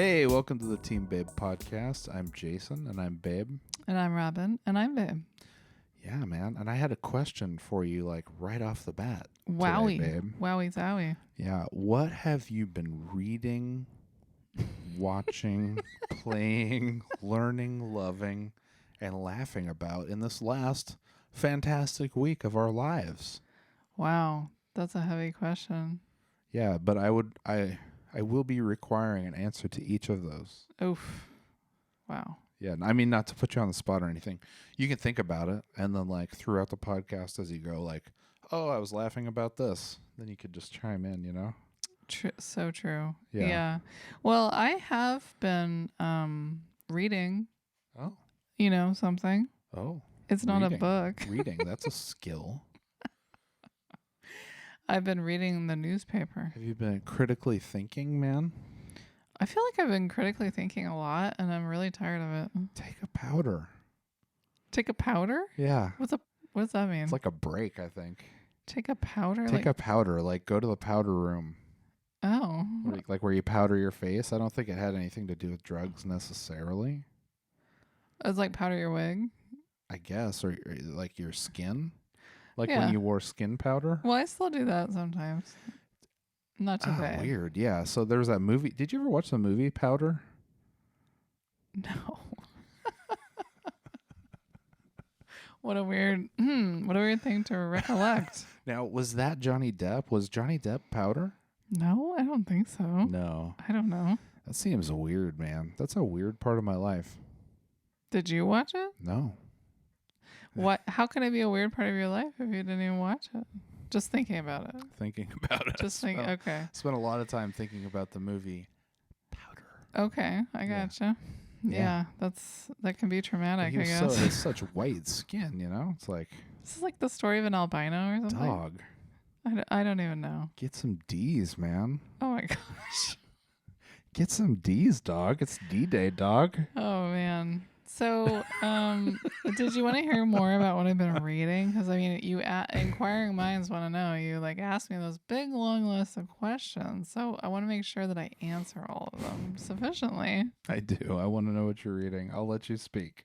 Hey, welcome to the Team Babe podcast. I'm Jason, and I'm Babe. And I'm Robin, and I'm Babe. Yeah, man. And I had a question for you, like right off the bat. Wowie. Today, babe. Wowie zowie. Yeah. What have you been reading, watching, playing, learning, loving, and laughing about in this last fantastic week of our lives? Wow, that's a heavy question. Yeah, but I will be requiring an answer to each of those. Oof. Wow. Yeah, I mean, not to put you on the spot or anything. You can think about it, and then, like, throughout the podcast as you go, like, oh, I was laughing about this. Then you could just chime in, you know? So true. Yeah. Well, I have been reading, Oh. something. Oh. It's not a book. Reading, that's a skill. I've been reading the newspaper. Have you been critically thinking, man? I feel like I've been critically thinking a lot, and I'm really tired of it. Take a powder. Take a powder? Yeah. What does that mean? It's like a break, I think. Take a powder? Take a powder. Like, go to the powder room. Oh. Like where you powder your face. I don't think it had anything to do with drugs necessarily. It's like powder your wig? I guess. Or like your skin. Like Yeah. when you wore skin powder. Well, I still do that sometimes. Not today. Weird. Yeah. So there was that movie. Did you ever watch the movie Powder? No. What a weird thing to recollect. Now, was that Johnny Depp? Was Johnny Depp Powder? No, I don't think so. No. I don't know. That seems weird, man. That's a weird part of my life. Did you watch it? No. What? How can it be a weird part of your life if you didn't even watch it? Just thinking about it. Thinking about it. Just think. Okay. Spent a lot of time thinking about the movie Powder. Okay, I gotcha. Yeah, that can be traumatic. I guess. He has such white skin, you know. It's like This is like the story of an albino or something. dog. I don't even know. Get some D's, man. Oh my gosh. Get some D's, dog. It's D-Day, dog. Oh man. So, did you want to hear more about what I've been reading? Because I mean, inquiring minds want to know. You asked me those big long lists of questions, so I want to make sure that I answer all of them sufficiently. I do. I want to know what you're reading. I'll let you speak.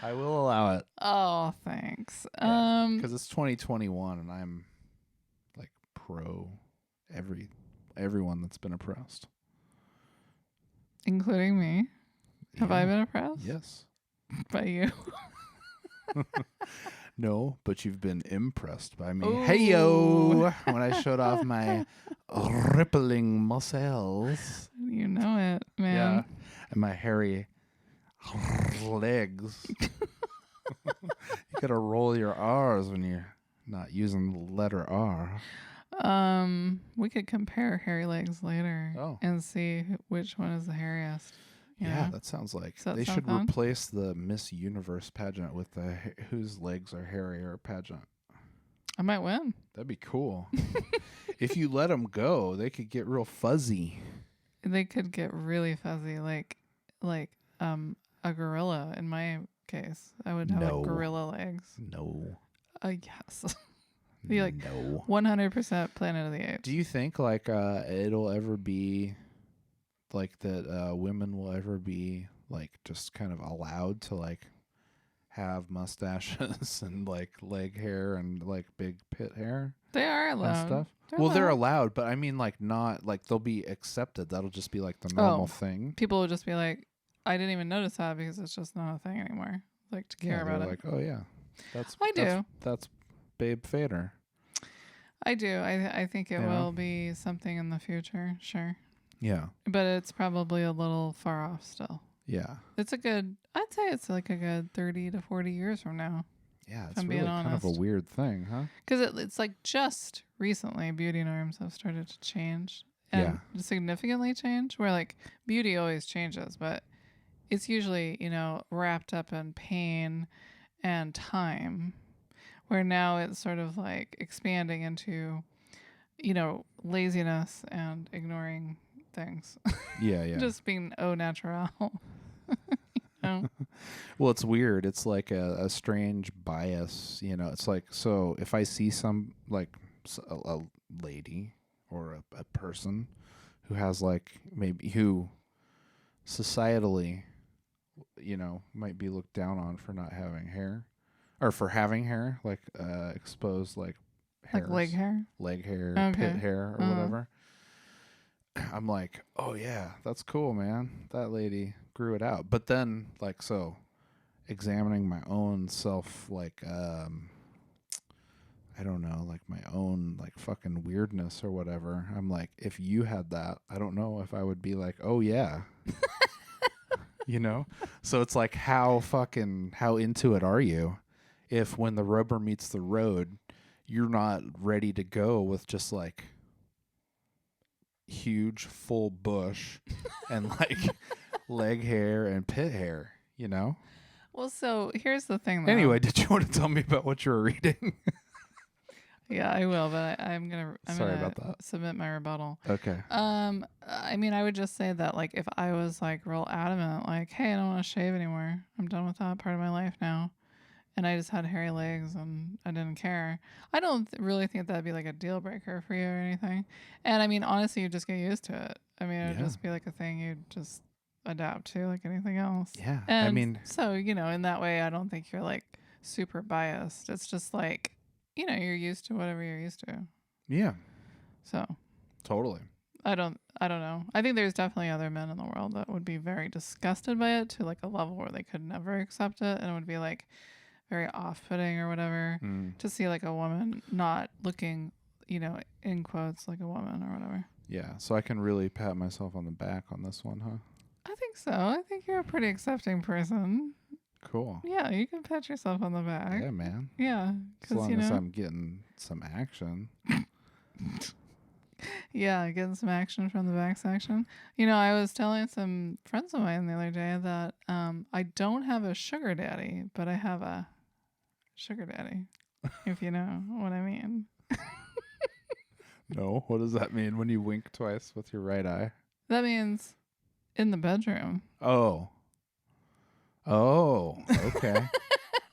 I will allow it. Oh, thanks. Because it's 2021, and I'm like pro everyone that's been oppressed, including me. Have I been oppressed? Yes. By you? No, but you've been impressed by me. Ooh. Hey-yo! When I showed off my rippling muscles. You know it, man. Yeah. And my hairy legs. You gotta roll your R's when you're not using the letter R. We could compare hairy legs later and see which one is the hairiest. Yeah, that sounds like they should replace the Miss Universe pageant with the whose legs are hairier pageant. I might win. That'd be cool. If you let them go, they could get real fuzzy. They could get really fuzzy, like a gorilla. In my case, I would have like gorilla legs. No. Yes. Be like 100% Planet of the Apes. Do you think like it'll ever be like that women will ever be like just kind of allowed to like have mustaches and like leg hair and like big pit hair? They are allowed. And stuff. They're allowed, but I mean like not like they'll be accepted. That'll just be like the normal thing. People will just be like, I didn't even notice that because it's just not a thing anymore. Like to care about it. Like, oh yeah, that's Babe Fader. I do. I think it will be something in the future. Sure. Yeah. But it's probably a little far off still. Yeah. I'd say it's like a good 30 to 40 years from now. Yeah, it's really kind of a weird thing, huh? Because it's like just recently beauty norms have started to change. And significantly change, where like beauty always changes, but it's usually, wrapped up in pain and time, where now it's sort of like expanding into, laziness and ignoring things. Yeah. Just being au naturel. Well, it's weird. It's like a strange bias, It's like, so if I see some like a lady or a person who has like maybe who societally, might be looked down on for not having hair, or for having hair, like exposed like Like leg hairs, hair? leg hair, pit Okay. hair, or Uh-huh. whatever. I'm like, oh yeah, that's cool, man. That lady grew it out. But then, like, so examining my own self, like, I don't know, like my own like fucking weirdness or whatever. I'm like, if you had that, I don't know if I would be like, oh yeah, you know? So it's like, how into it are you? If when the rubber meets the road, you're not ready to go with just like huge full bush and like leg hair and pit hair, you know? Well, so here's the thing, though. Anyway, did you want to tell me about what you were reading? Yeah, I will, but I'm Sorry gonna about that. submit my rebuttal. Okay. I mean, I would just say that, like, if I was like real adamant, like, hey, I don't want to shave anymore. I'm done with that part of my life now, and I just had hairy legs and I didn't care. I don't really think that'd be like a deal breaker for you or anything. And I mean, honestly, you just get used to it. I mean, it'd Yeah. just be like a thing you'd just adapt to, like anything else. Yeah. I And mean, so, in that way, I don't think you're like super biased. It's just like, you're used to whatever you're used to. yeah, So totally. I don't know. I think there's definitely other men in the world that would be very disgusted by it to like a level where they could never accept it, and it would be like very off-putting or whatever Mm. to see like a woman not looking, in quotes, like a woman or whatever. Yeah. So I can really pat myself on the back on this one, huh? I think so. I think you're a pretty accepting person. Cool. Yeah, you can pat yourself on the back. Yeah, man. Yeah, As because long as I'm getting some action. Yeah, getting some action from the back section. I was telling some friends of mine the other day that I don't have a sugar daddy, but I have a sugar daddy, if you know what I mean. No. What does that mean when you wink twice with your right eye? That means in the bedroom. Oh. Oh. Okay.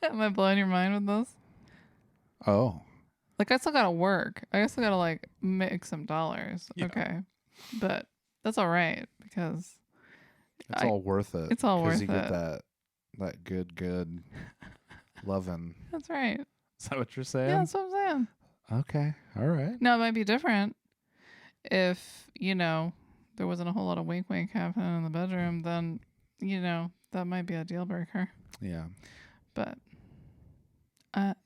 Am I blowing your mind with this? Oh. Like, I still gotta work. I still gotta like make some dollars. Yeah. Okay, but that's all right because It's all worth it. it's all worth Because you get it. that good loving. That's right. Is that what you're saying? Yeah, that's what I'm saying. Okay. All right. Now it might be different if there wasn't a whole lot of wink wink happening in the bedroom. Then that might be a deal breaker. Yeah. But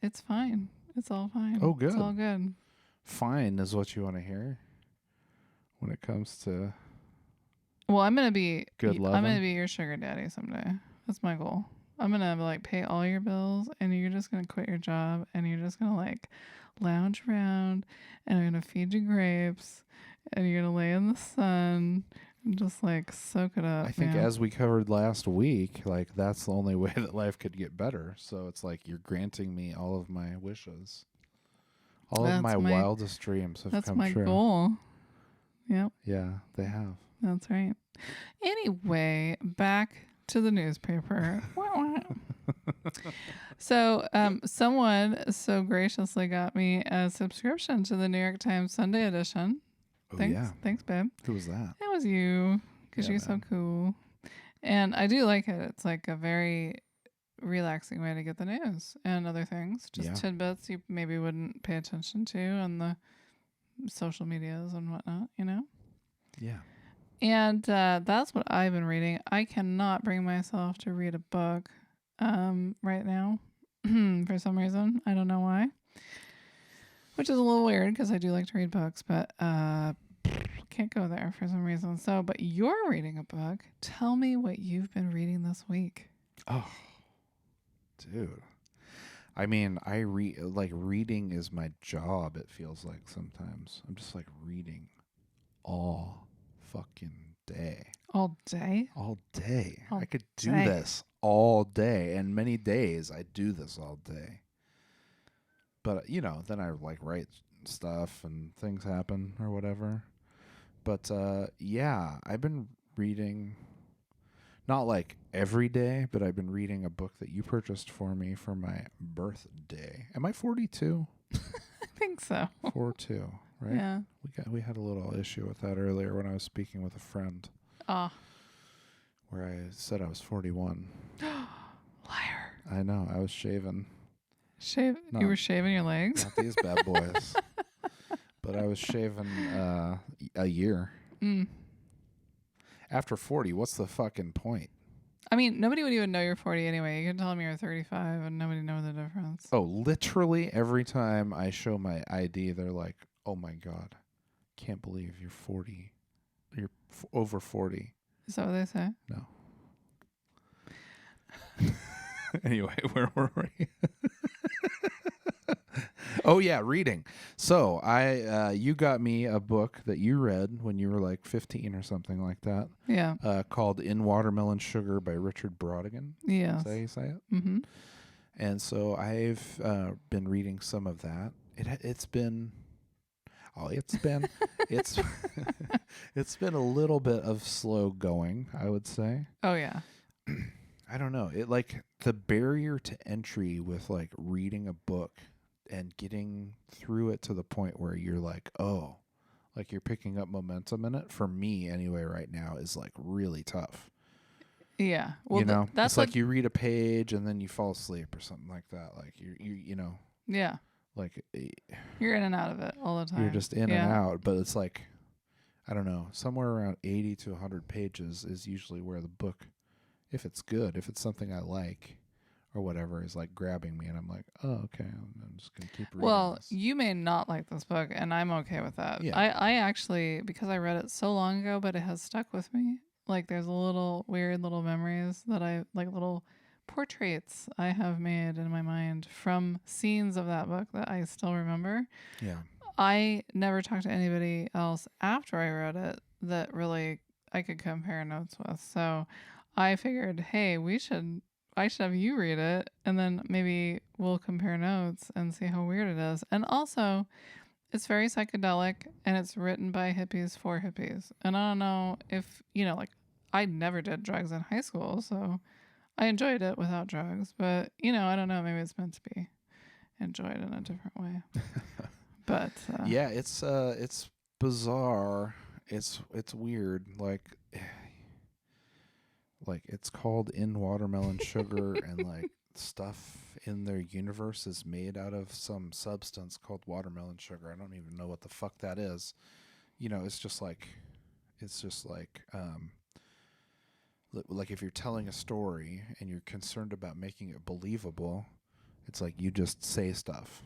it's fine. It's all fine. Oh, good. It's all good. Fine is what you want to hear when it comes to Well, I'm gonna be good I'm loving. gonna be your sugar daddy someday. That's my goal. I'm gonna like pay all your bills, and you're just gonna quit your job, and you're just gonna like lounge around, and I'm gonna feed you grapes, and you're gonna lay in the sun and just like soak it up. I think man. as we covered last week, like that's the only way that life could get better. So it's like you're granting me all of my wishes. All of my wildest dreams have That's come my true. goal. Yep, Yeah, they have. that's right. Anyway, back to the newspaper. So, someone so graciously got me a subscription to the New York Times Sunday edition. Oh, Thanks, yeah. thanks, babe. Who was that? It was you, because Yeah, you're so man. cool, and I do like it. It's like a very relaxing way to get the news and other things, just Yeah. tidbits you maybe wouldn't pay attention to on the social medias and whatnot. Yeah. And that's what I've been reading. I cannot bring myself to read a book right now for some reason. I don't know why. Which is a little weird because I do like to read books, but can't go there for some reason. So, but you're reading a book. Tell me what you've been reading this week. Oh, dude. I mean, reading is my job, it feels like sometimes. I'm just like reading all fucking day. All day? All day. All I could do day. this all day. And many days I do this all day. But, then I like write stuff and things happen or whatever. But, yeah, I've been reading, not like every day, but I've been reading a book that you purchased for me for my birthday. Am I 42? I think so. 42, right? Yeah. We had a little issue with that earlier when I was speaking with a friend. Ah. where I said I was 41. Liar. I know. I was shaving. You were shaving your legs? Not these bad boys. But I was shaving a year. Mm. After 40, what's the fucking point? I mean, nobody would even know you're 40 anyway. You can tell them you're 35 and nobody knows the difference. Oh, literally every time I show my ID, they're like, oh my God, can't believe you're 40. You're over 40. Is that what they say? No. Anyway, where were we? Oh yeah, reading. So you got me a book that you read when you were like 15 or something like that. Yeah. Called In Watermelon Sugar by Richard Brodigan. Yes. Is that how you say it? Mm-hmm. And so I've been reading some of that. It's been it's it's been a little bit of slow going, I would say. Oh yeah. I don't know. It like the barrier to entry with like reading a book and getting through it to the point where you're like, oh, like you're picking up momentum in it, for me anyway right now, is like really tough. Yeah. Well, you know, that's it's like you read a page and then you fall asleep or something like that. Like you know. Yeah. Like you're in and out of it all the time. You're just in and out, but it's like, I don't know, somewhere around 80 to 100 pages is usually where the book, if it's good, if it's something I like or whatever, is like grabbing me, and I'm like, oh, okay, I'm just going to keep reading this. You may not like this book, and I'm okay with that. Yeah. I actually, because I read it so long ago, but it has stuck with me. Like there's a little weird little memories that I, like little portraits I have made in my mind from scenes of that book that I still remember. Yeah. I never talked to anybody else after I read it that really I could compare notes with. So I figured, hey, I should have you read it, and then maybe we'll compare notes and see how weird it is. And also, it's very psychedelic, and it's written by hippies for hippies. And I don't know if, like I never did drugs in high school, so I enjoyed it without drugs. But, I don't know, maybe it's meant to be enjoyed in a different way. But yeah, it's bizarre. It's weird. Like it's called In Watermelon Sugar, and like stuff in their universe is made out of some substance called watermelon sugar. I don't even know what the fuck that is. It's just like like if you're telling a story and you're concerned about making it believable, it's like you just say stuff,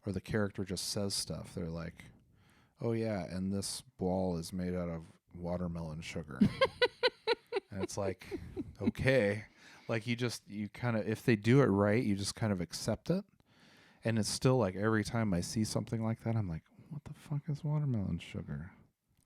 or the character just says stuff. They're like, oh yeah, and this ball is made out of watermelon sugar. And it's like, okay, like you kind of, if they do it right, you just kind of accept it. And it's still like every time I see something like that, I'm like, what the fuck is watermelon sugar?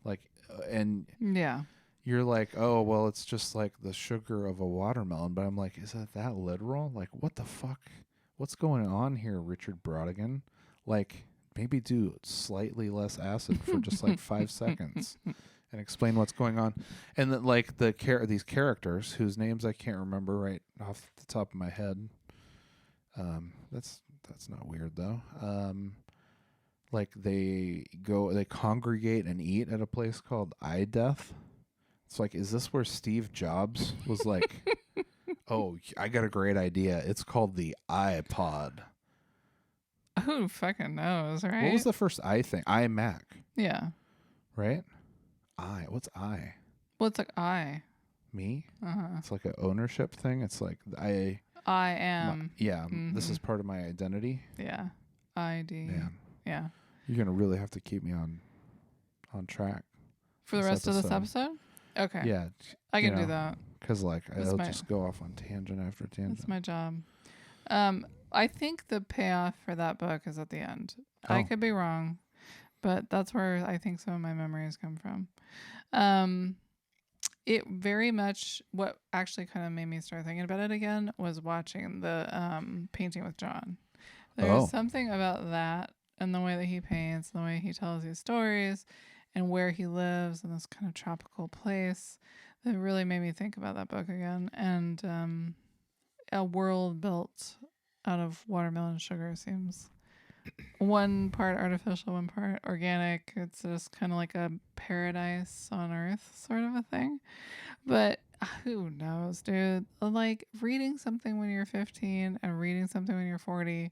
Like, and yeah, you're like, oh, well, it's just like the sugar of a watermelon. But I'm like, is it that literal? Like, what the fuck? What's going on here, Richard Brodigan? Like, maybe do slightly less acid for just like 5 seconds. And explain what's going on. And then like these characters whose names I can't remember right off the top of my head. That's not weird though. Like they congregate and eat at a place called iDeath. It's like, is this where Steve Jobs was like, oh, I got a great idea. It's called the iPod. Who fucking knows, right? What was the first I thing? iMac. Yeah. Right? What's I? Well, it's like I. Me? Uh-huh. It's like an ownership thing. It's like I am. This is part of my identity. Yeah. ID. Man. Yeah. You're going to really have to keep me on track. For the rest of this episode? Okay. Yeah. I can do that. Because I'll just go off on tangent after tangent. That's my job. I think the payoff for that book is at the end. Oh. I could be wrong, but that's where I think some of my memories come from. It very much, what actually kind of made me start thinking about it again was watching the Painting with John. There's something about that and the way that he paints, the way he tells these stories, and where he lives in this kind of tropical place that really made me think about that book again. And a world built out of watermelon sugar seems one part artificial, one part organic. It's just kind of like a paradise on earth sort of a thing. But Who knows, dude? Like reading something when you're 15 and reading something when you're 40,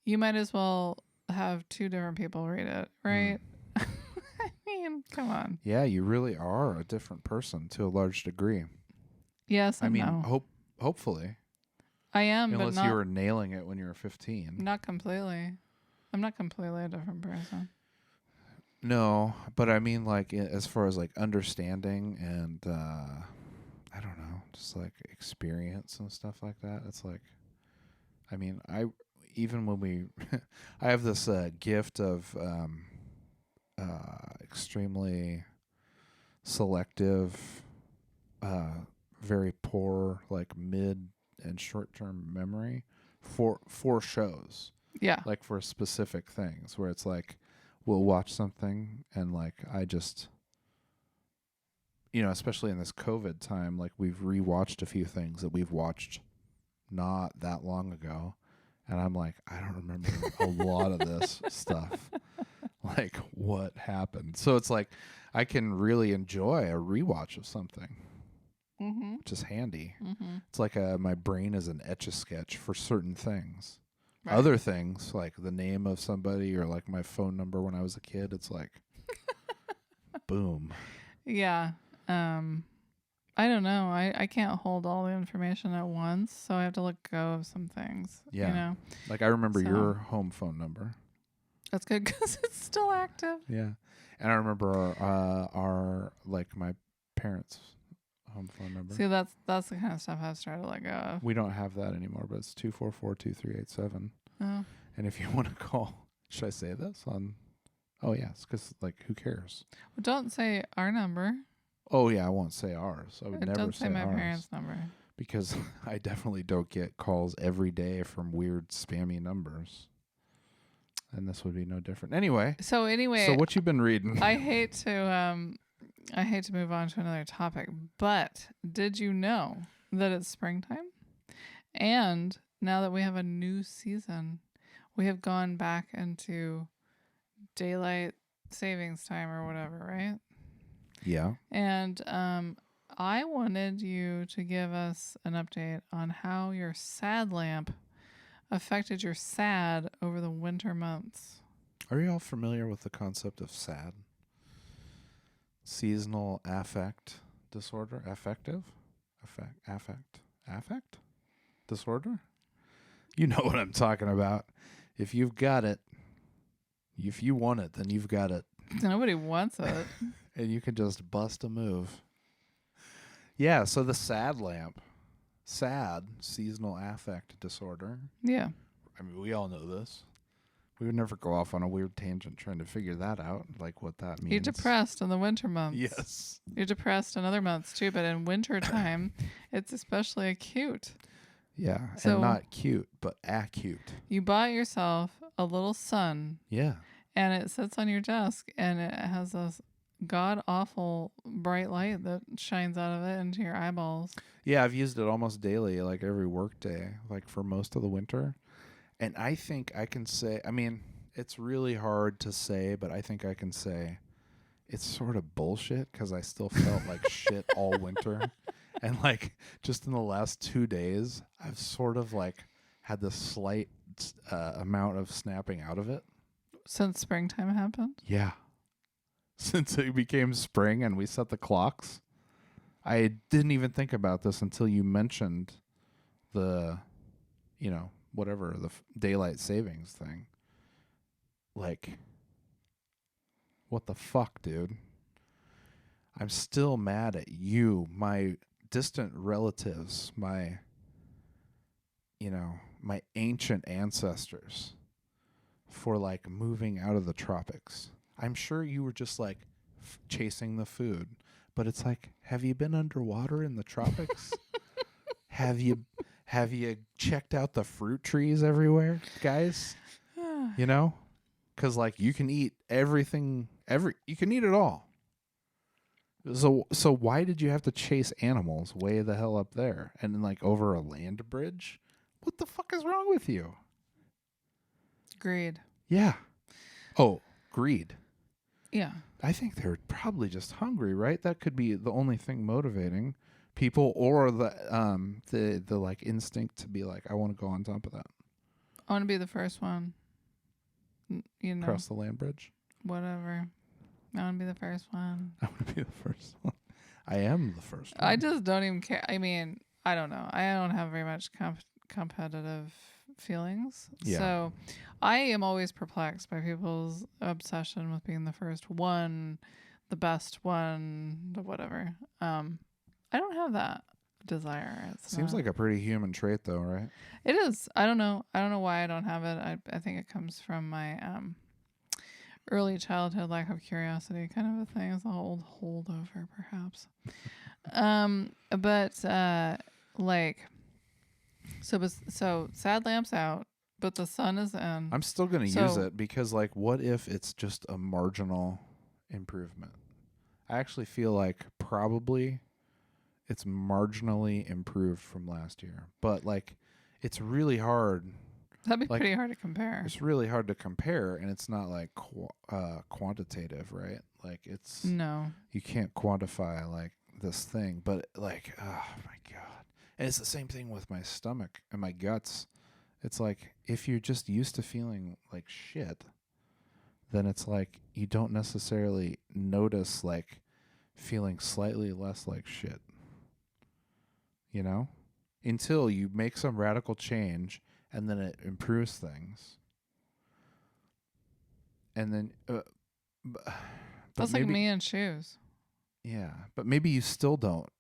you might as well have two different people read it, Mm. right? I mean, come on. Yeah, you really are a different person to a large degree. Yes I and mean, no. hopefully, I am, but unless you not were nailing it when you were 15. not completely. I'm not completely a different person. No, but I mean, like, as far as like understanding and I don't know, just like experience and stuff like that. It's like, I mean, I even when we, I have this gift of extremely selective, very poor, like mid and short term memory for shows, Yeah. like for specific things, where it's like we'll watch something and like I just, especially in this COVID time, like we've rewatched a few things that we've watched not that long ago. And I'm like, I don't remember a lot of this stuff. Like, what happened? So it's like I can really enjoy a rewatch of something, Mm-hmm. which is handy. Mm-hmm. It's like my brain is an etch-a-sketch for certain things. Right. Other things, like the name of somebody or like my phone number when I was a kid, it's like, boom. Yeah. I don't know. I can't hold all the information at once, so I have to let go of some things. Yeah. You know? Like I remember So- your home phone number. That's good because it's still active. Yeah. And I remember our like my parents' home phone number. See, that's the kind of stuff I've started to let go of. We don't have that anymore, but it's 244-2387. Oh. And if you want to call, should I say this on? Oh yes, because like who cares? Well, don't say our number. Oh yeah, I won't say ours. I would never Don't say my ours parents' number. because I definitely don't get calls every day from weird spammy numbers, and this would be no different. Anyway, So what you been reading? I hate to move on to another topic, but did you know that it's springtime? And now that we have a new season, we have gone back into daylight savings time or whatever, right? Yeah. And I wanted you to give us an update on how your sad lamp affected your sad over the winter months. Are you all familiar with the concept of SAD? Seasonal affect disorder? Affect disorder? You know what I'm talking about. If you've got it, if you want it, then you've got it. Nobody wants it. And you can just bust a move. Yeah, so the SAD lamp. SAD, seasonal affect disorder. Yeah. I mean, we all know this. We would never go off on a weird tangent trying to figure that out, like what that means. You're depressed in the winter months. Yes. You're depressed in other months too, but in winter time, it's especially acute. Yeah, So- and not cute, but acute. You bought yourself a little sun, Yeah. and it sits on your desk, and it has this god awful bright light that shines out of it into your eyeballs. Yeah, I've used it almost daily, like every work day, like for most of the winter. And I think I can say, I mean, it's really hard to say, but I think I can say it's sort of bullshit because I still felt like shit all winter. And like just in the last 2 days, I've sort of like had this slight amount of snapping out of it. Since springtime happened? Yeah. Since it became spring and we set the clocks. I didn't even think about this until you mentioned the, whatever, the daylight savings thing. Like, what the fuck, dude? I'm still mad at you, my distant relatives, my ancient ancestors for like moving out of the tropics. I'm sure you were just like chasing the food, but it's like, have you been underwater in the tropics? Have you checked out the fruit trees everywhere, guys? Cuz like you can eat everything, you can eat it all. So why did you have to chase animals way the hell up there and then like over a land bridge? What the fuck is wrong with you? Greed. Yeah. Oh, greed. Yeah. I think they're probably just hungry, right? That could be the only thing motivating. people, or the like instinct to be like, I want to go on top of that. I want to be the first one. You know, Cross the land bridge. whatever. I want to be the first one. I want to be the first one. I am the first one. I just don't even care. I mean, I don't know. I don't have very much competitive feelings. Yeah. So I am always perplexed by people's obsession with being the first one, the best one, the whatever. I don't have that desire. Seems like a pretty human trait, though, right? It is. I don't know. I don't know why I don't have it. I think it comes from my early childhood lack of curiosity, kind of a thing. It's a old holdover, perhaps. But like, so sad lamps out, but the sun is in. I'm still gonna use it because, like, what if it's just a marginal improvement? I actually feel like probably it's marginally improved from last year, but like, it's really hard. That'd be like, pretty hard to compare. It's really hard to compare, and it's not like quantitative, right? Like, it's you can't quantify like this thing, but like, oh my god, and it's the same thing with my stomach and my guts. It's like, if you're just used to feeling like shit, then it's like you don't necessarily notice like feeling slightly less like shit, you know, until you make some radical change and then it improves things. And then that's like me in shoes. Yeah, but maybe you still don't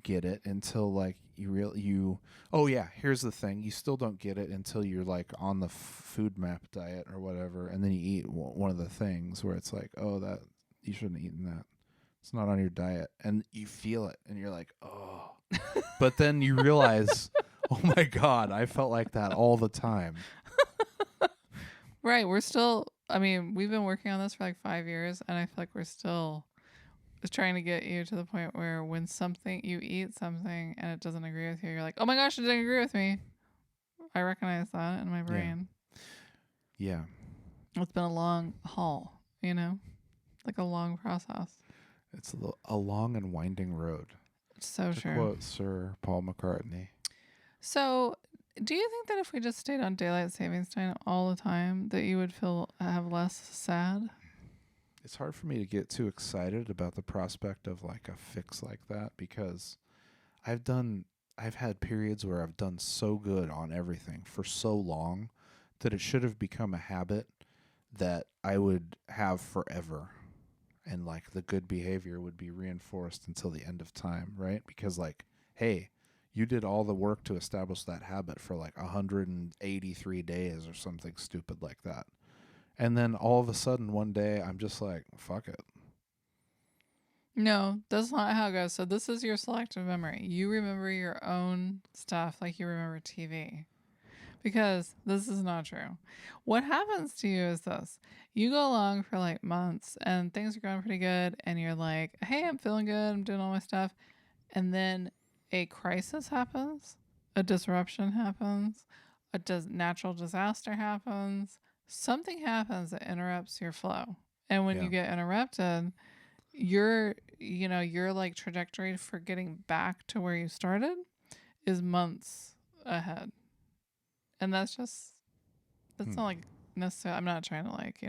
get it until like oh yeah, here's the thing, you still don't get it until you're like on the food map diet or whatever, and then you eat one of the things where it's like, oh, that you shouldn't have eaten that, it's not on your diet, and you feel it and you're like, oh. But then you realize, oh my god, I felt like that all the time. Right, we've been working on this for like 5 years, and I feel like we're still trying to get you to the point where when you eat something and it doesn't agree with you, you're like, oh my gosh, it didn't agree with me. I recognize that in my brain. Yeah. It's been a long haul, like a long process. It's a long and winding road. It's so to true. Quote Sir Paul McCartney. So, do you think that if we just stayed on daylight savings time all the time, that you would have less sad? It's hard for me to get too excited about the prospect of like a fix like that, because I've had periods where I've done so good on everything for so long that it should have become a habit that I would have forever. And like the good behavior would be reinforced until the end of time, right? Because like, hey, you did all the work to establish that habit for like 183 days or something stupid like that. And then all of a sudden one day I'm just like, fuck it. No, that's not how it goes. So this is your selective memory. You remember your own stuff like you remember TV. Because this is not true. What happens to you is this. You go along for like months and things are going pretty good, and you're like, hey, I'm feeling good, I'm doing all my stuff. And then a crisis happens, a disruption happens, a natural disaster happens, something happens that interrupts your flow. And when you get interrupted, your like trajectory for getting back to where you started is months ahead. And that's not like necessarily, I'm not trying to like,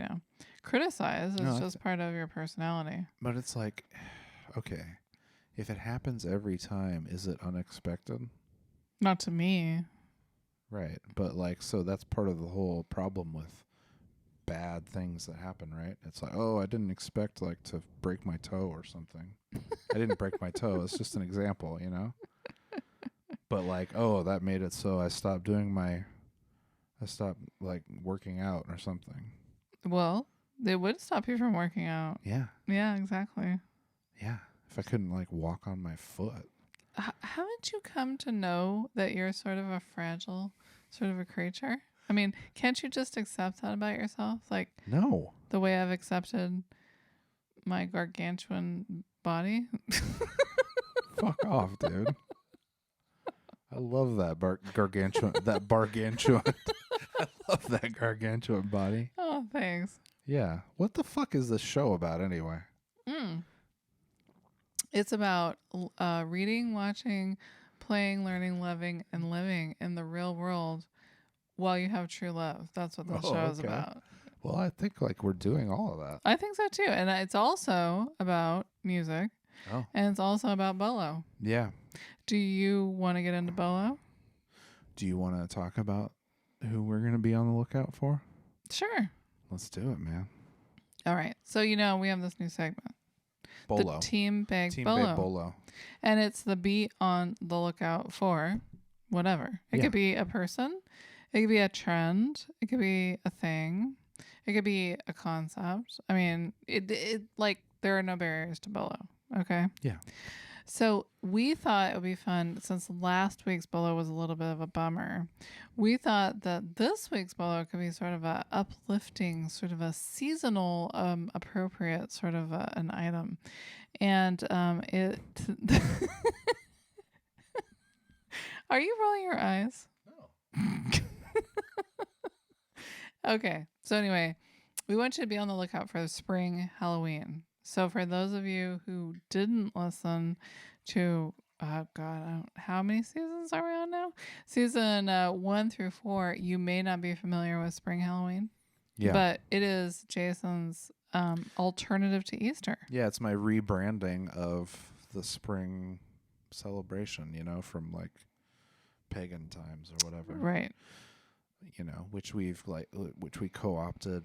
criticize. It's just part of your personality. But it's like, okay, if it happens every time, is it unexpected? Not to me. Right. But like, so that's part of the whole problem with bad things that happen, right? It's like, oh, I didn't expect like to break my toe or something. I didn't break my toe. It's just an example, But like, oh, that made it so I stopped like working out or something. Well, they would stop you from working out. Yeah. Yeah, exactly. Yeah. If I couldn't like walk on my foot. Haven't you come to know that you're sort of a fragile sort of a creature? I mean, can't you just accept that about yourself? Like, no. The way I've accepted my gargantuan body? Fuck off, dude. I love that gargantuan. That bargantuan. I love that gargantuan body. Oh, thanks. Yeah. What the fuck is this show about anyway? It's about reading, watching, playing, learning, loving, and living in the real world while you have true love. That's what the Oh, show is okay. about. Well, I think like we're doing all of that. I think so too. And it's also about music, Oh, and it's also about BOLO. yeah. Do you want to get into BOLO? Do you want to talk about who we're going to be on the lookout for? Sure. Let's do it, man. All right. So, we have this new segment, Bolo. the Team Bag Team BOLO. Big Bolo. And it's the be on the lookout for whatever. It could be a person, it could be a trend, it could be a thing, it could be a concept. I mean, it like there are no barriers to BOLO. Okay. Yeah. So we thought it would be fun since last week's BOLO was a little bit of a bummer. We thought that this week's BOLO could be sort of a uplifting, sort of a seasonal, appropriate sort of an item, and it. Are you rolling your eyes? No. Okay. So anyway, we want you to be on the lookout for the spring Halloween. So for those of you who didn't listen to, oh God, how many seasons are we on now? Season 1 through 4, you may not be familiar with spring Halloween. Yeah. But it is Jason's alternative to Easter. Yeah, it's my rebranding of the spring celebration, from like pagan times or whatever. Right. Which we co-opted,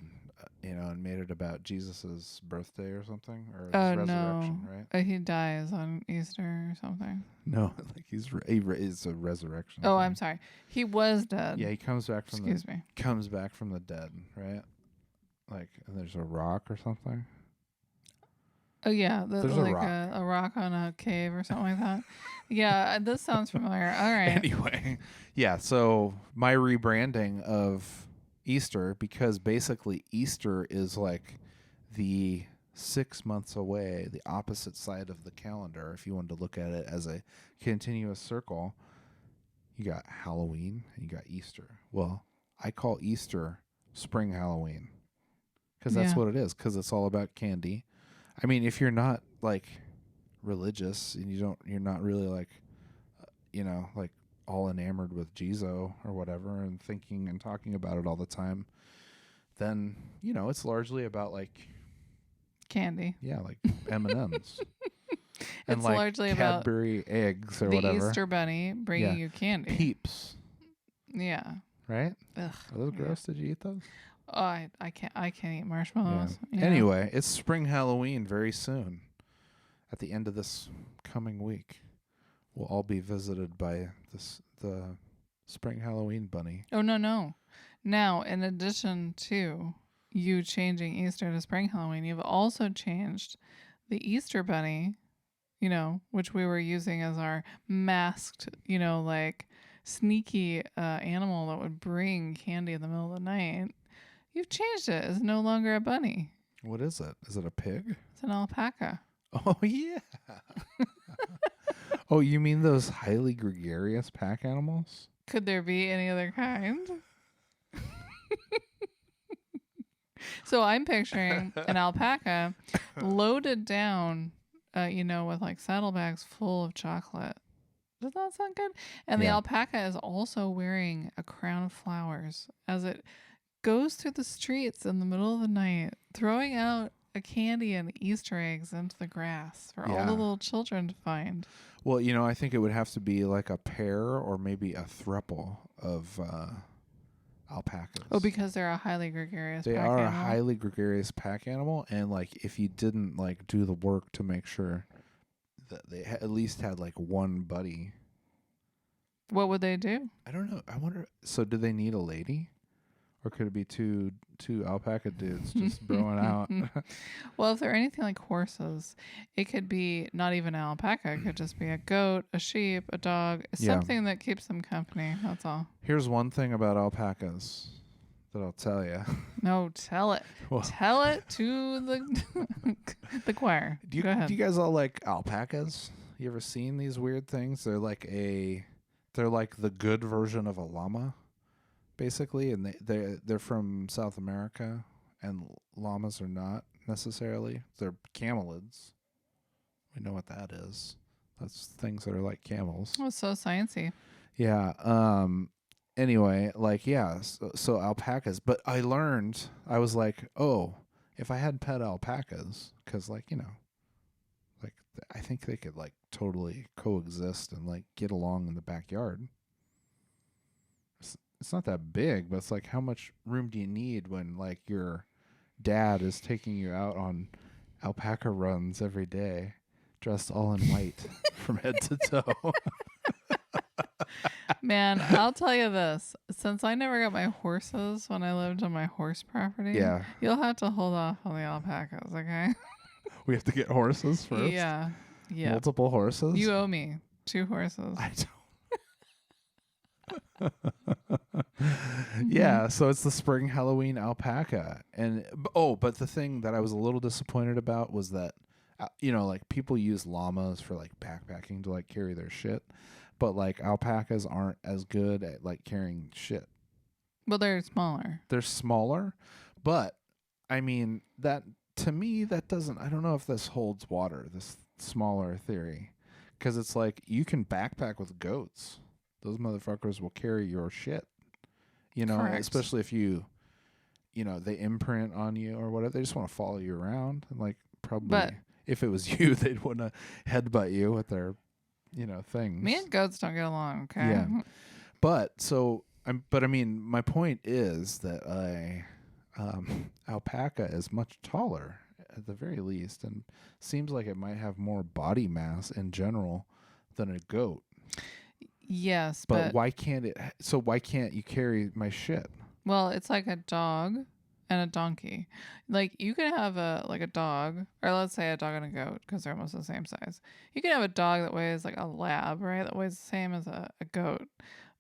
and made it about Jesus's birthday or something, or his resurrection, no. right? He dies on Easter or something. No, like it's a resurrection. Oh, thing. I'm sorry. He was dead. Yeah, he comes back from Excuse me. the dead, right? Like, and there's a rock or something. Oh yeah, there's like a rock. On a cave or something like that. Yeah, this sounds familiar. All right. Anyway, yeah. So my rebranding of Easter, because basically Easter is like the 6 months away, the opposite side of the calendar. If you wanted to look at it as a continuous circle, you got Halloween and you got Easter. Well, I call Easter spring Halloween because that's what it is. Because it's all about candy. I mean, if you're not like religious and you're not really like, like all enamored with Jesus or whatever and thinking and talking about it all the time, then, it's largely about like candy. Yeah, like M&Ms. And it's like largely Cadbury about eggs or the whatever. Easter bunny bringing you candy. Peeps. Yeah. Right? Ugh, Are those gross? Did you eat those? Oh, I can't eat marshmallows. Yeah. Anyway, it's spring Halloween very soon. At the end of this coming week, we'll all be visited by the spring Halloween bunny. Oh no. Now, in addition to you changing Easter to spring Halloween, you've also changed the Easter bunny, which we were using as our masked, like sneaky animal that would bring candy in the middle of the night. You've changed it. It's no longer a bunny. What is it? Is it a pig? It's an alpaca. Oh, yeah. Oh, you mean those highly gregarious pack animals? Could there be any other kind? So I'm picturing an alpaca loaded down, with like saddlebags full of chocolate. Does that sound good? And the alpaca is also wearing a crown of flowers as it goes through the streets in the middle of the night, throwing out a candy and Easter eggs into the grass for all the little children to find. Well, I think it would have to be like a pair or maybe a throuple of alpacas. Oh, because they're a highly gregarious They pack are animal. a highly gregarious pack animal, and like if you didn't like do the work to make sure that they at least had like one buddy. What would they do? I don't know. I wonder. So, do they need a lady, or could it be two alpaca dudes just broing out? Well, if they're anything like horses, it could be not even an alpaca. It could just be a goat, a sheep, a dog, something that keeps them company. That's all. Here's one thing about alpacas that I'll tell you. No, tell it. Well, tell it to the choir. Go ahead. Do you guys all like alpacas? You ever seen these weird things? They're like the good version of a llama, basically, and they're from South America, and llamas are not necessarily. They're camelids. We know what that is. That's things that are like camels. Oh, so sciencey. Yeah. Anyway, like yeah, so alpacas. But I learned, I was like, oh, if I had pet alpacas, because like like I think they could like totally coexist and like get along in the backyard. It's not that big, but it's like how much room do you need when like your dad is taking you out on alpaca runs every day, dressed all in white from head to toe. Man, I'll tell you this. Since I never got my horses when I lived on my horse property, Yeah, you'll have to hold off on the alpacas, okay? we have to get horses first. Yeah. Yeah. Multiple horses. You owe me 2 horses. I don't. Yeah, so it's the spring Halloween alpaca, and but the thing that I was a little disappointed about was that like people use llamas for like backpacking to like carry their shit, but like alpacas aren't as good at like carrying shit. Well, they're smaller. They're smaller, but I mean that to me that doesn't. I don't know if this holds water. This smaller theory, because it's like you can backpack with goats. Those motherfuckers will carry your shit. Correct. Especially if they imprint on you or whatever. They just want to follow you around. And like probably But if it was you, they'd want to headbutt you with their, things. me and goats don't get along, okay? Yeah. But I mean, my point is that alpaca is much taller at the very least, and seems like it might have more body mass in general than a goat. Yes, But why can't it? So why can't you carry my shit? well, it's like a dog and a donkey. Like you can have a dog, or let's say a dog and a goat, because they're almost the same size. You can have a dog that weighs like a lab, right? That weighs the same as a goat.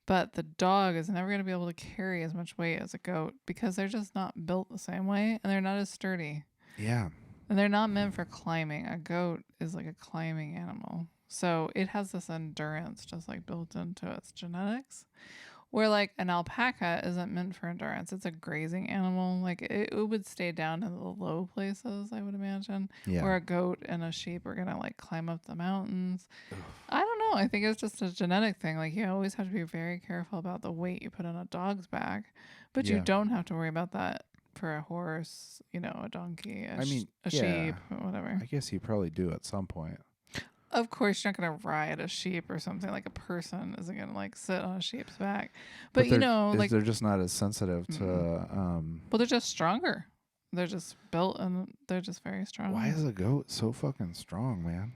But the dog is never going to be able to carry as much weight as a goat because they're just not built the same way and they're not as sturdy. Yeah. And they're not meant for climbing. A goat is like a climbing animal. So it has this endurance just like built into its genetics. Where like an alpaca isn't meant for endurance. It's a grazing animal. Like it would stay down in the low places, I would imagine. Yeah. Where a goat and a sheep are gonna like climb up the mountains. I don't know. I think it's just a genetic thing. Like you always have to be very careful about the weight you put on a dog's back. But you Yeah. don't have to worry about that for a horse, a donkey, a yeah. sheep, whatever. I guess you probably do at some point. Of course, you're not going to ride a sheep or something. Like a person isn't going to like sit on a sheep's back. But like they're just not as sensitive to. well, they're just stronger. They're just built and they're just very strong. Why is a goat so fucking strong, man?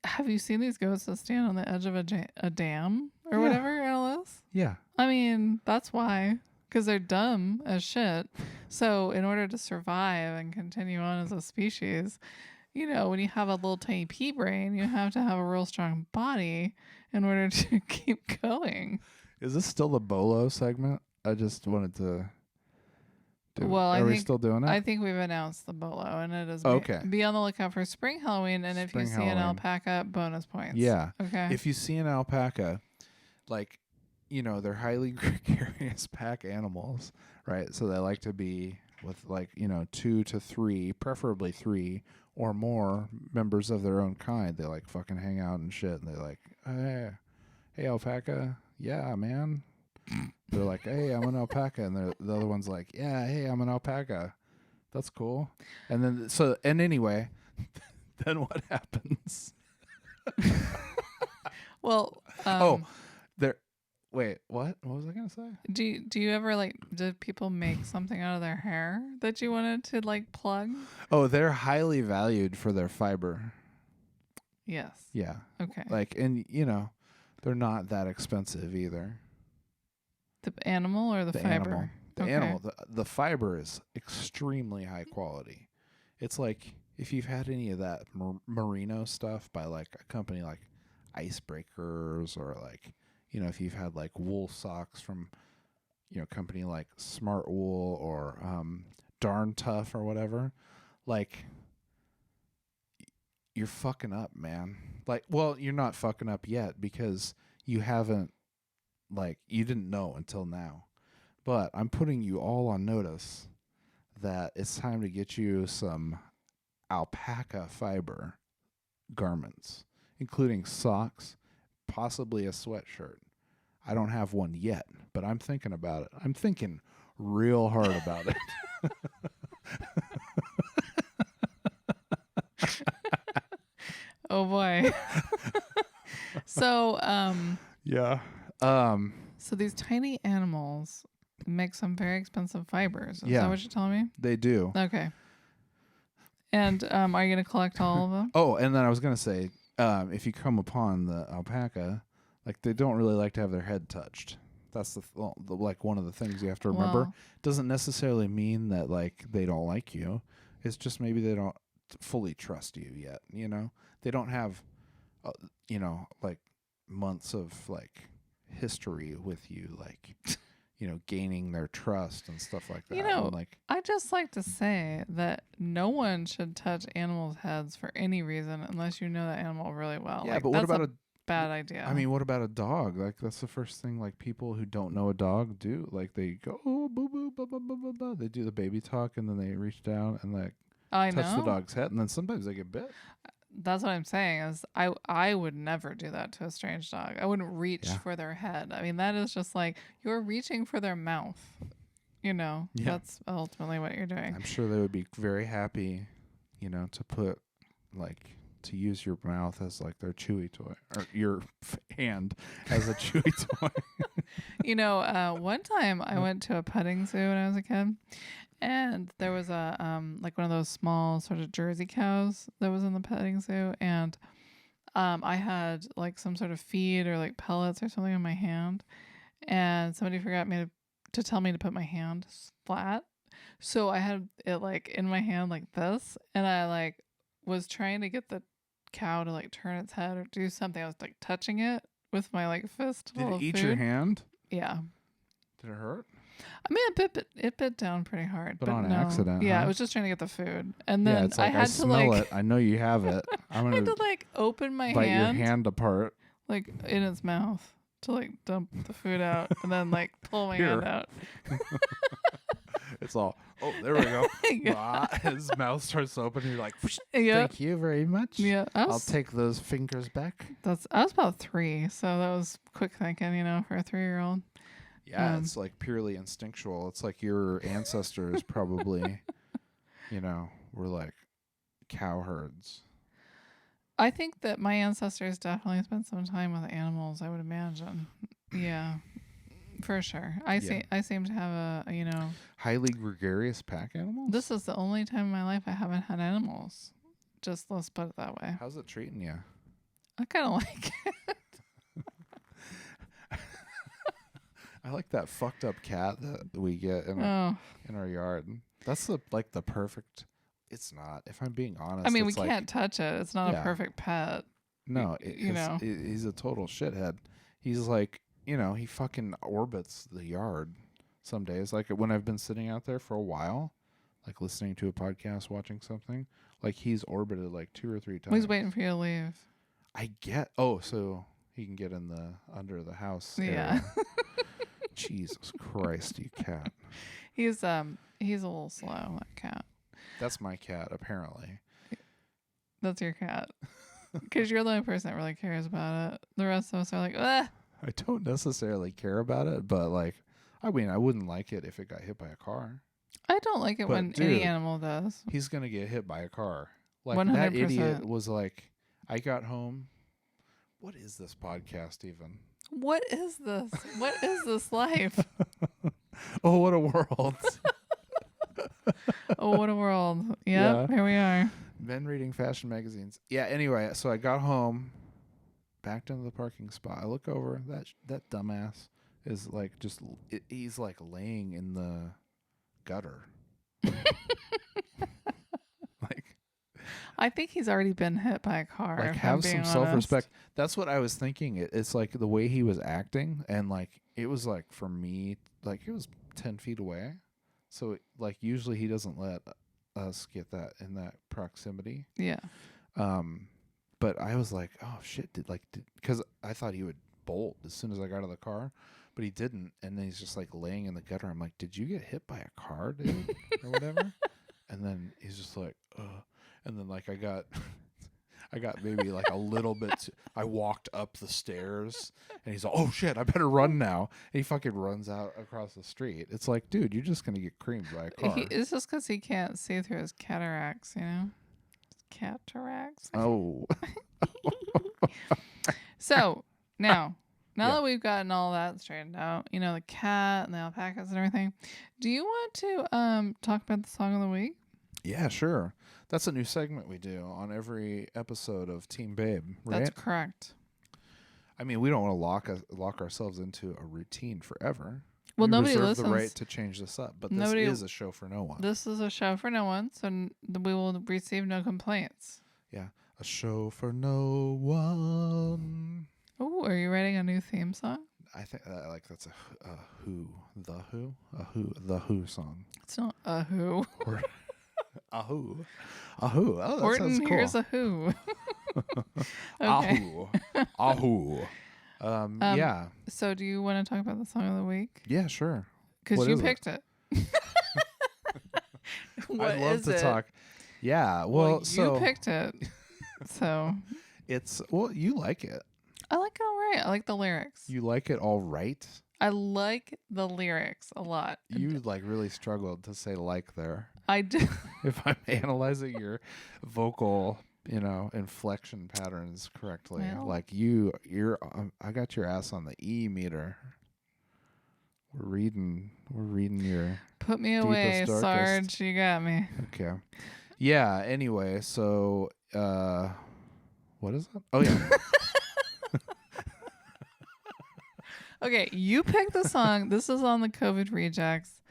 Have you seen these goats that stand on the edge of a dam or Yeah. whatever else? Yeah. I mean, that's why. Because they're dumb as shit. So in order to survive and continue on as a species, when you have a little tiny pea brain, you have to have a real strong body in order to keep going. Is this still the BOLO segment? I just wanted to. Well, Are we still doing it? I think we've announced the BOLO, and it is Okay. Be on the lookout for spring Halloween, and if you Spring see an Halloween. alpaca, bonus points. Yeah. Okay. If you see an alpaca, like, they're highly gregarious pack animals, right? So they like to be with 2 to 3, preferably 3 or more members of their own kind. They like fucking hang out and shit, and they're like, hey alpaca, yeah, man. They're like, hey, I'm an alpaca, and the other one's like, yeah, hey, I'm an alpaca. That's cool. And then anyway, then what happens? Well, wait, what? What was I gonna say? do you ever did people make something out of their hair that you wanted to plug? Oh, they're highly valued for their fiber. Yes. Yeah. Okay. And they're not that expensive either. The animal or the fiber? Animal. The Okay. animal. The fiber is extremely high quality. It's like if you've had any of that merino stuff by like a company like Icebreakers, or if you've had like wool socks from a company like Smart Wool or Darn Tough or whatever, you're fucking up, man. You're not fucking up yet because you haven't you didn't know until now. But I'm putting you all on notice that it's time to get you some alpaca fiber garments, including socks, possibly a sweatshirt. I don't have one yet, but I'm thinking about it. I'm thinking real hard about it. Oh boy. So, Yeah. so these tiny animals make some very expensive fibers. Is Yeah. that what you're telling me? They do. Okay. And are you going to collect all of them? Oh, and then I was going to say, if you come upon the alpaca, like they don't really like to have their head touched. That's the like one of the things you have to remember. Well, Doesn't necessarily mean that like they don't like you. It's just maybe they don't fully trust you yet. You know, they don't have, like months of like history with you, like gaining their trust and stuff like that. And, like, I just like to say that no one should touch animals' heads for any reason unless you know that animal really well. yeah, Like, but what that's about a bad idea? I mean, what about a dog? Like that's the first thing like people who don't know a dog do. Like they go, oh, boo boo, blah blah blah blah blah. They do the baby talk and then they reach down and like I touch the know. dog's head, and then sometimes they get bit. That's what I'm saying is I would never do that to a strange dog. I wouldn't reach for their head. I mean, that is just like you're reaching for their mouth. Yeah. That's ultimately what you're doing. I'm sure they would be very happy, to put like to use your mouth as like their chewy toy or your hand as a chewy toy. One time I went to a petting zoo when I was a kid, and there was a like one of those small sort of Jersey cows that was in the petting zoo, and I had like some sort of feed or like pellets or something in my hand, and somebody forgot to tell me to put my hand flat, so I had it like in my hand like this, and I like was trying to get the cow to like turn its head or do something. I was like touching it with my like fist. Did it eat your hand? Yeah. Did it hurt? I mean, it bit down pretty hard, But on no. accident. Yeah, huh? I was just trying to get the food, and then it's like, I had to smell like it. I know you have it. I'm I had gonna to like open my bite hand, your hand apart. like in its mouth to like dump the food out, and then like pull my Here. hand out. It's all. Oh, there we go. Yeah. Ah, his mouth starts to open. And you're like, Yeah, thank you very much. yeah. I'll take those fingers back. I was about 3, so that was quick thinking, for a 3-year-old. Yeah, it's like purely instinctual. It's like your ancestors probably, were like cow herds. I think that my ancestors definitely spent some time with animals, I would imagine. Yeah, for sure. I seem to have a. Highly gregarious pack animals? This is the only time in my life I haven't had animals. Just let's put it that way. How's it treating you? I kind of like it. I like that fucked up cat that we get in our yard. That's the perfect. It's not. If I'm being honest, I mean, we it's like, can't touch it. It's not Yeah. a perfect pet. No, He's a total shithead. He's like, he fucking orbits the yard some days. Like when I've been sitting out there for a while, like listening to a podcast, watching something, like he's orbited like 2 or 3 times. He's waiting for you to leave. So he can get in the under the house. Yeah. area. Jesus Christ, you cat. He's a little slow, that cat. That's my cat, apparently. That's your cat. Because you're the only person that really cares about it. The rest of us are like, ugh. I don't necessarily care about it, but like, I mean, I wouldn't like it if it got hit by a car. I don't like it But, when dude, any animal does. He's gonna get hit by a car. Like 100%. that idiot was like, I got home. What is this podcast even? What is this? What is this life? Oh, what a world. Oh, what a world. Yep, Yeah. here we are. Men reading fashion magazines. Yeah, anyway, so I got home, backed into the parking spot. I look over, that dumbass is like he's like laying in the gutter. Like, I think he's already been hit by a car. like, if I'm have being some self-respect. honest. That's what I was thinking. It's like the way he was acting, and like it was like for me, like it was 10 feet away. So like usually he doesn't let us get that in that proximity. Yeah. But I was like, oh shit, because I thought he would bolt as soon as I got out of the car, but he didn't. And then he's just like laying in the gutter. I'm like, did you get hit by a car, dude, or whatever? And then he's just like, and then like I I got maybe like a little bit. I walked up the stairs, and he's like, "Oh shit, I better run now!" And he fucking runs out across the street. It's like, dude, you're just gonna get creamed by a car. It's just because he can't see through his cataracts, you know? Cataracts. Oh, So now Yeah. that we've gotten all that straightened out, you know, the cat and the alpacas and everything, do you want to talk about the song of the week? yeah, sure. That's a new segment we do on every episode of Team Babe, right? That's correct. I mean, we don't want to lock ourselves into a routine forever. Well, we nobody reserve listens. the right to change this up, but Nobody- this is a show for no one. This is a show for no one, so we will receive no complaints. Yeah, a show for no one. Oh, are you writing a new theme song? I think that's a Who song. It's not a who. Or a Who. Oh, that Horton, sounds cool. here's a who. Okay. Ahoo. Yeah. So do you want to talk about the song of the week? Yeah, sure. Because What you is it? picked it. What I'd love is to it? talk. Yeah, well, you so picked it. So you like it. I like it all right. I like the lyrics. You like it all right. I like the lyrics a lot. You like really struggled to say like there. I do. If I'm analyzing your vocal, inflection patterns correctly, Well. like I got your ass on the E meter. We're reading your Put me away, darkest. Sarge. You got me. okay. Yeah. Anyway, so what is that? Oh yeah. Okay, you picked the song. This is on the COVID Rejects.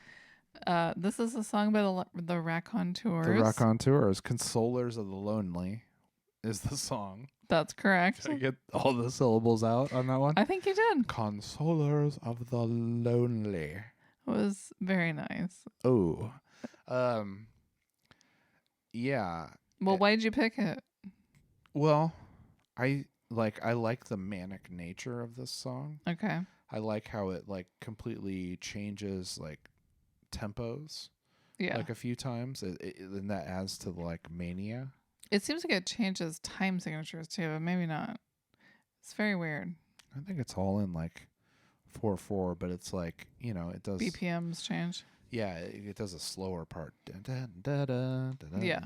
This is a song by the Raconteurs. The Raconteurs, Consolers of the Lonely, is the song. That's correct. Did I get all the syllables out on that one? I think you did. Consolers of the Lonely. It was very nice. Oh. Yeah. Well, why did you pick it? Well, I like the manic nature of this song. Okay. I like how it completely changes tempos Yeah. a few times, and that adds to the mania. It seems like it changes time signatures too, but maybe not. It's very weird. I think it's all in 4/4, but it's it does BPMs change. Yeah, it does a slower part. Yeah.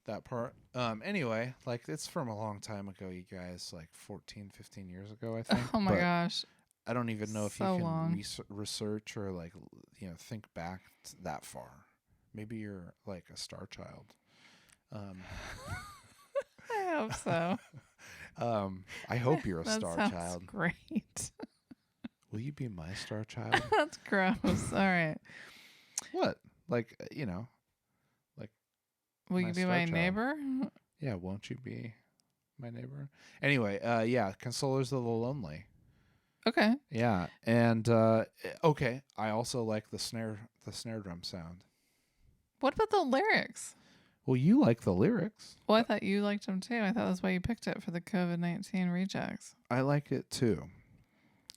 That part. Anyway, it's from a long time ago, you guys, 14, 15 years ago, I think. Oh my But gosh. I don't even know if So you can long. research or think back that far. Maybe you're a star child. I hope so. I hope you're a That star sounds child. great. Will you be my star child? That's gross. All right. What? Will My you be star my child. neighbor? Yeah, won't you be my neighbor? Anyway, yeah, Consolers of the Lonely. Okay. Yeah, and okay, I also like the snare drum sound. What about the lyrics? Well, you like the lyrics. Well, I thought you liked them too. I thought that's why you picked it for the COVID-19 Rejects. I like it too.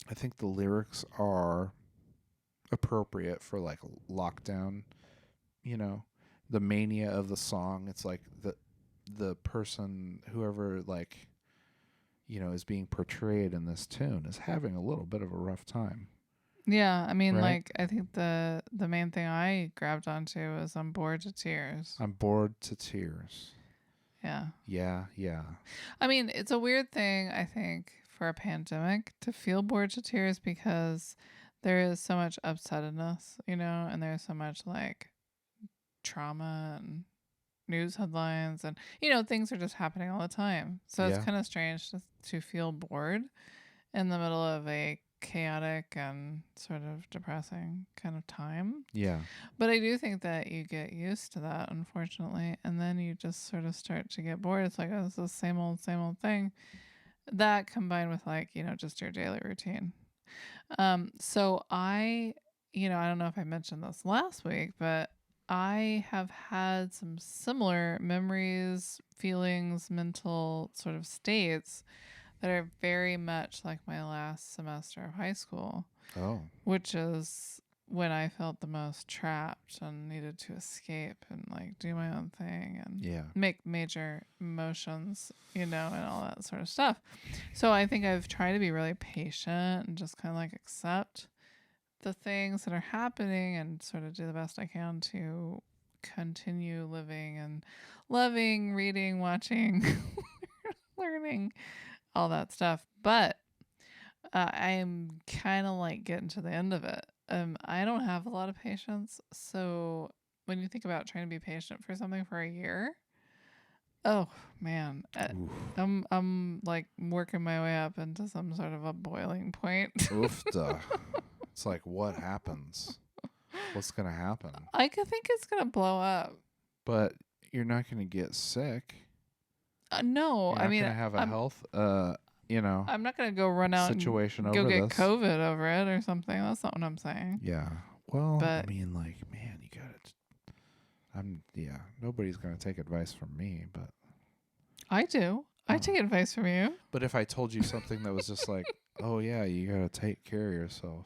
I think the lyrics are appropriate for lockdown, the mania of the song. It's the person, whoever is being portrayed in this tune is having a little bit of a rough time. Yeah, I mean, Right? I think the main thing I grabbed onto was "I'm bored to tears." I'm bored to tears. Yeah. Yeah. I mean, it's a weird thing, I think, for a pandemic to feel bored to tears because there is so much upsetness, and there's so much trauma and news headlines and, things are just happening all the time. So Yeah. it's kind of strange to feel bored in the middle of a chaotic and sort of depressing kind of time. Yeah. But I do think that you get used to that, unfortunately, and then you just sort of start to get bored. It's it's the same old thing. That combined with just your daily routine. So I don't know if I mentioned this last week, but I have had some similar memories, feelings, mental sort of states that are very much like my last semester of high school, Oh. which is when I felt the most trapped and needed to escape and like do my own thing and Yeah. make major emotions, and all that sort of stuff. So I think I've tried to be really patient and just kind of like accept the things that are happening and sort of do the best I can to continue living and loving, reading, watching, learning, all that stuff. But I'm kind of like getting to the end of it. I don't have a lot of patience. So when you think about trying to be patient for something for a year, oh man, I'm like working my way up into some sort of a boiling point. Oof, duh. It's like, what happens? What's gonna happen? I could think it's gonna blow up. But you're not gonna get sick. No, You're I not mean, gonna have a I'm health, I'm not gonna go run out situation and go over get this. COVID over it or something. That's not what I'm saying. Yeah. Well, But I mean, like, man, you gotta. Nobody's gonna take advice from me, but I do. I take advice from you. But if I told you something that was just like, oh yeah, you gotta take care of yourself,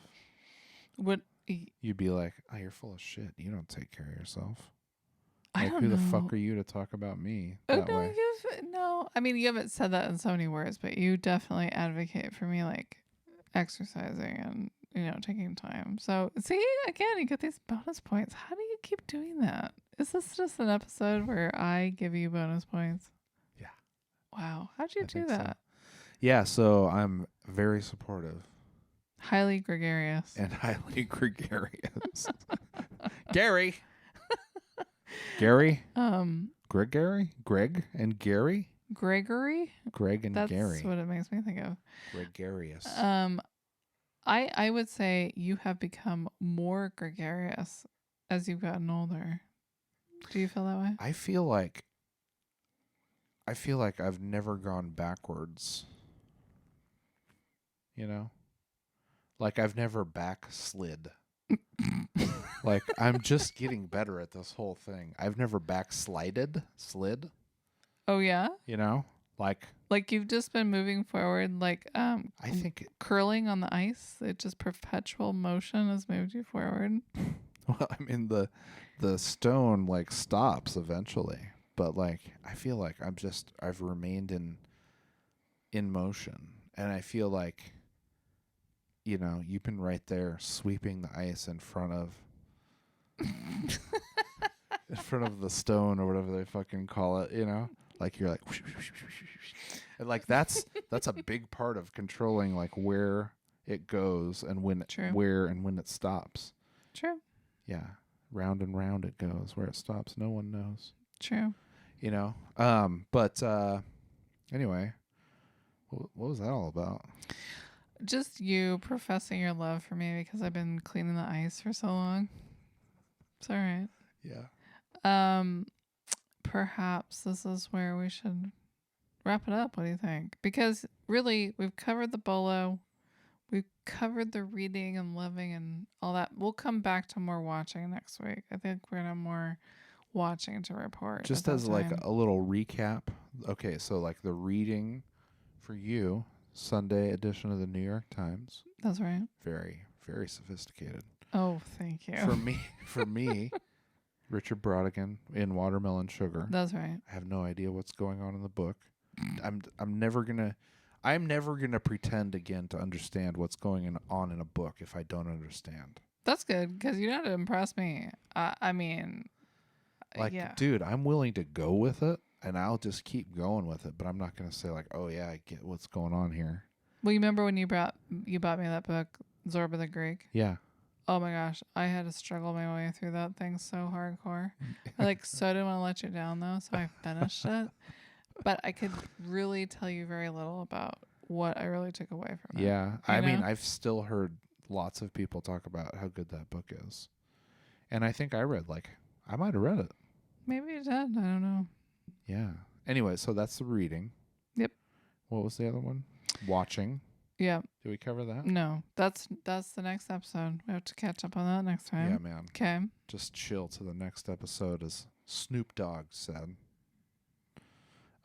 What you'd be like, oh, you're full of shit. You don't take care of yourself. I Like, don't who know. the fuck are you to talk about me Oh that no, way? no. I mean, you haven't said that in so many words, but you definitely advocate for me, like exercising and taking time. So see, again, you get these bonus points. How do you keep doing that? Is this just an episode where I give you bonus points? Yeah. Wow, how'd you I do think so. that? Yeah, so I'm very supportive Highly gregarious. and highly gregarious. Gary. Gary? Greg and Gary? Gregory? Greg and That's Gary. what it makes me think of. Gregarious. I would say you have become more gregarious as you've gotten older. Do you feel that way? I feel like I've never gone backwards. Like I've never backslid. Like I'm just getting better at this whole thing. I've never slid, Oh yeah? Like you've just been moving forward I think curling on the ice. It just perpetual motion has moved you forward. well, I mean the stone like stops eventually, but like I feel like I've remained in motion, and I feel like you've been right there sweeping the ice in front of the stone or whatever they fucking call it, like you're like and like that's a big part of controlling like where it goes and when it stops. True. Yeah, round and round it goes. Where it stops no one knows. True. But anyway, what was that all about? Just you professing your love for me because I've been cleaning the ice for so long. It's all right. Yeah. Perhaps this is where we should wrap it up. What do you think? Because really, we've covered the BOLO. We've covered the reading and loving and all that. We'll come back to more watching next week. I think we're going to have more watching to report. Just as like a little recap. Okay, so like the reading for you, Sunday edition of the New York Times. That's right. Very, very sophisticated. Oh, thank you. For me, Richard Brodigan in Watermelon Sugar. That's right. I have no idea what's going on in the book. I'm never gonna pretend again to understand what's going on in a book if I don't understand. That's good because you know how to impress me. I mean, like, yeah. Dude, I'm willing to go with it, and I'll just keep going with it. But I'm not gonna say like, oh yeah, I get what's going on here. Well, you remember when you bought me that book, Zorba the Greek? Yeah. Oh my gosh, I had to struggle my way through that thing so hardcore. I so didn't want to let you down though, so I finished it. But I could really tell you very little about what I really took away from it. Yeah, I mean, I've still heard lots of people talk about how good that book is, and I think I might have read it. Maybe you did. I don't know. Yeah. Anyway, so that's the reading. Yep. What was the other one? Watching. Yeah. Did we cover that? No, that's the next episode. We have to catch up on that next time. Yeah, man. Okay. Just chill to the next episode, as Snoop Dogg said.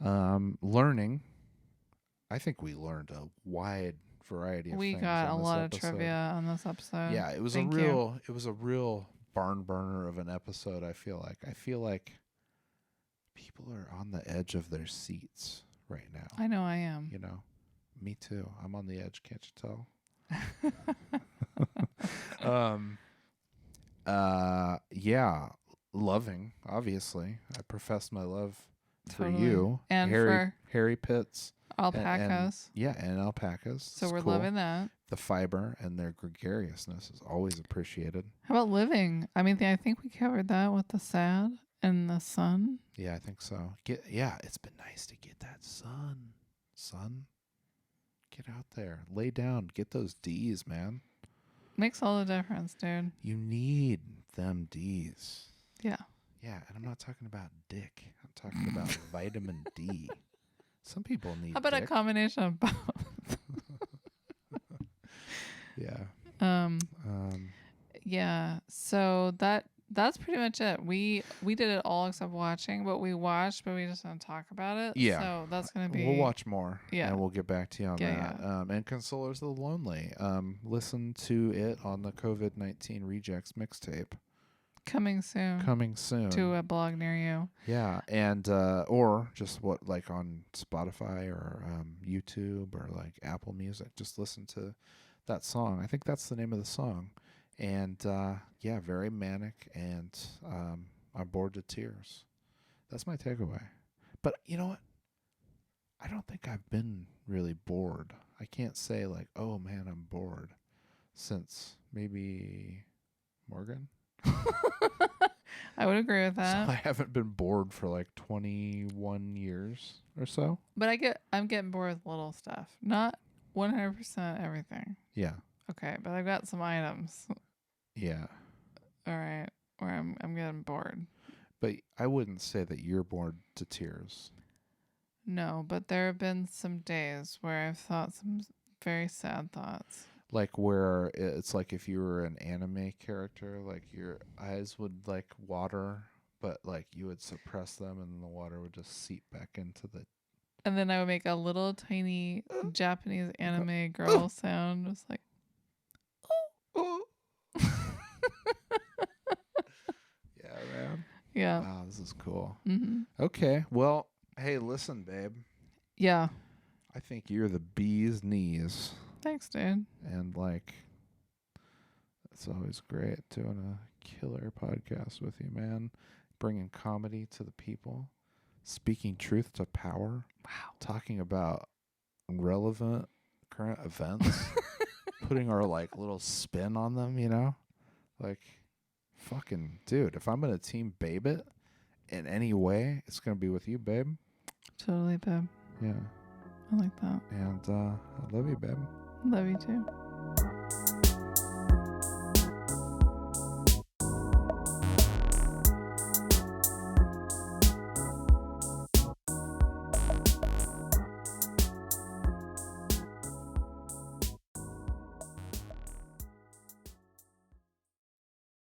Learning. I think we learned a wide variety of We things got a on this lot episode. of trivia on this episode. Yeah, it was Thank a you. real barn burner of an episode. I feel like people are on the edge of their seats right now. I know I am. You know, me too. I'm on the edge. Can't you tell? Yeah, loving. Obviously, I profess my love for Totally. you And Harry for Pitts. alpacas. And alpacas. So It's we're cool. loving that. The fiber and their gregariousness is always appreciated. How about living? I mean, I think we covered that with the sad and the sun. Yeah, I think so. It's been nice to get that sun. Sun, get out there, lay down, get those D's, man. Makes all the difference, dude. You need them D's. Yeah. Yeah, and I'm not talking about dick. I'm talking about vitamin D. Some people need. How about dick. a combination of both? Yeah. Yeah. So that's pretty much it. We did it all except watching, but we watched, but we just didn't talk about it. Yeah. So that's gonna be. We'll watch more. Yeah. And we'll get back to you on that. Yeah. And Consolers of the Lonely. Listen to it on the COVID-19 Rejects mixtape. Coming soon. To a blog near you. Yeah, and or just on Spotify or YouTube or like Apple Music. Just listen to that song. I think that's the name of the song. And yeah, very manic, and I'm bored to tears. That's my takeaway. But you know what? I don't think I've been really bored. I can't say like, oh man, I'm bored, since maybe Morgan. I would agree with that. So I haven't been bored for like 21 years or so. But I'm getting bored with little stuff. Not 100% everything. Yeah. Okay, but I've got some items. Yeah. All right, where I'm getting bored. But I wouldn't say that you're bored to tears. No, but there have been some days where I've thought some very sad thoughts. Like where it's like if you were an anime character, like your eyes would like water, but like you would suppress them and the water would just seep back into the... And then I would make a little tiny Japanese anime girl sound. Just like... Yeah, man. Yeah. Wow, this is cool. Mm-hmm. Okay, well, hey, listen, babe. Yeah. I think you're the bee's knees. Thanks, dude. And like, it's always great doing a killer podcast with you, man. Bringing comedy to the people, speaking truth to power. Wow. Talking about relevant current events, putting our like little spin on them, you know? Like, fucking dude, if I'm gonna team Babe it in any way, it's gonna be with you, babe. Totally, babe. Yeah. I like that. And I love you, babe. Love you too.